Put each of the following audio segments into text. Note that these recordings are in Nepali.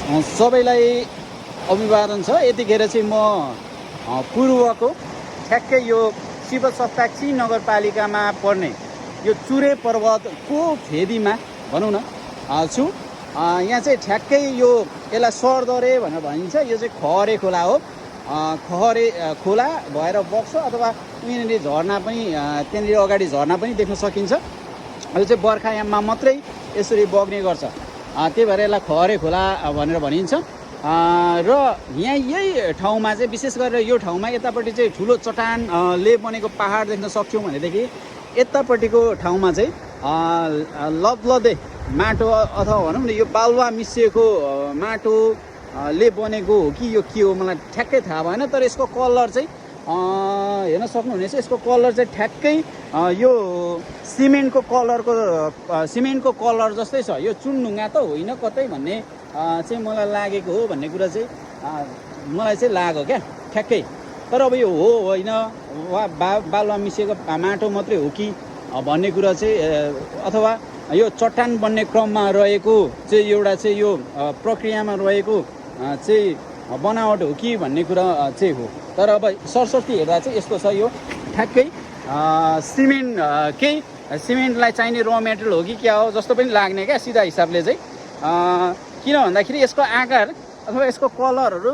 सबैलाई अभिवादन छ। यतिखेर चाहिँ म पूर्वको ठ्याक्कै यो शिवसप्ताक्षी नगरपालिकामा पर्ने यो चुरे पर्वतको फेदीमा भनौँ न छु। यहाँ चाहिँ ठ्याक्कै यो यसलाई सरदरे भनेर भनिन्छ। यो चाहिँ खहरे खोला हो। खहरे खोला भएर बग्छ अथवा यहाँनिर झरना पनि त्यहाँनिर अगाडि झरना पनि देख्न सकिन्छ। यो चाहिँ बर्खायाममा मात्रै यसरी बग्ने गर्छ। त्यही भएर यसलाई खहरे खोला भनेर भनिन्छ। र यहाँ यही ठाउँमा चाहिँ विशेष गरेर यो ठाउँमा यतापट्टि चाहिँ ठुलो चट्टानले बनेको पहाड देख्न सक्छौँ भनेदेखि यतापट्टिको ठाउँमा चाहिँ लदलदे माटो अथवा भनौँ न यो बालुवा मिसिएको माटोले बनेको हो कि यो के हो मलाई ठ्याक्कै थाहा भएन। तर यसको कलर चाहिँ हेर्न सक्नुहुनेछ। यसको कलर चाहिँ ठ्याक्कै यो सिमेन्टको कलरको कलर जस्तै छ। यो चुनढुङ्गा त होइन कतै भन्ने चाहिँ मलाई लागेको हो भन्ने कुरा चाहिँ मलाई चाहिँ लाग्यो क्या ठ्याक्कै। तर अब यो हो होइन वा बालुवा मिसिएको माटो मात्रै हो कि भन्ने कुरा चाहिँ अथवा यो चट्टान बन्ने क्रममा रहेको चाहिँ एउटा चाहिँ यो प्रक्रियामा रहेको चाहिँ बनावट हो कि भन्ने कुरा चाहिँ हो। तर अब सरस्वती हेर्दा चाहिँ यस्तो छ। यो ठ्याक्कै सिमेन्टलाई चाहिने र मेटेरियल हो कि क्या हो जस्तो पनि लाग्ने क्या सिधा हिसाबले चाहिँ। किन भन्दाखेरि यसको आकार अथवा यसको कलरहरू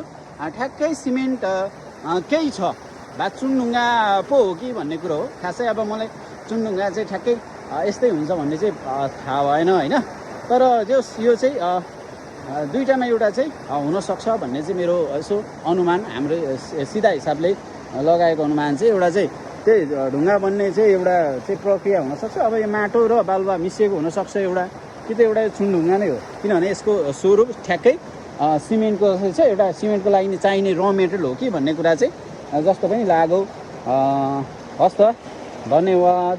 ठ्याक्कै सिमेन्ट केही छ बा चुनढुङ्गा पो हो कि भन्ने कुरो हो। खासै अब मलाई चुनढुङ्गा चाहिँ ठ्याक्कै यस्तै हुन्छ भन्ने चाहिँ थाहा भएन होइन। तर यो चाहिँ दुईटामा एउटा चाहिँ हुनसक्छ भन्ने चाहिँ मेरो यसो अनुमान, हाम्रो सिधा हिसाबले लगाएको अनुमान चाहिँ एउटा चाहिँ त्यही ढुङ्गा बन्ने चाहिँ एउटा चाहिँ प्रक्रिया हुनसक्छ। अब यो माटो र बालुवा मिसिएको हुनसक्छ एउटा, कि त एउटा चुनढुङ्गा नै हो। किनभने यसको स्वरूप ठ्याक्कै सिमेन्टको चाहिँ एउटा सिमेन्टको लागि चाहिने र मेटेरियल हो कि भन्ने कुरा चाहिँ जस्तो पनि लाग्यो। हस् त, धन्यवाद।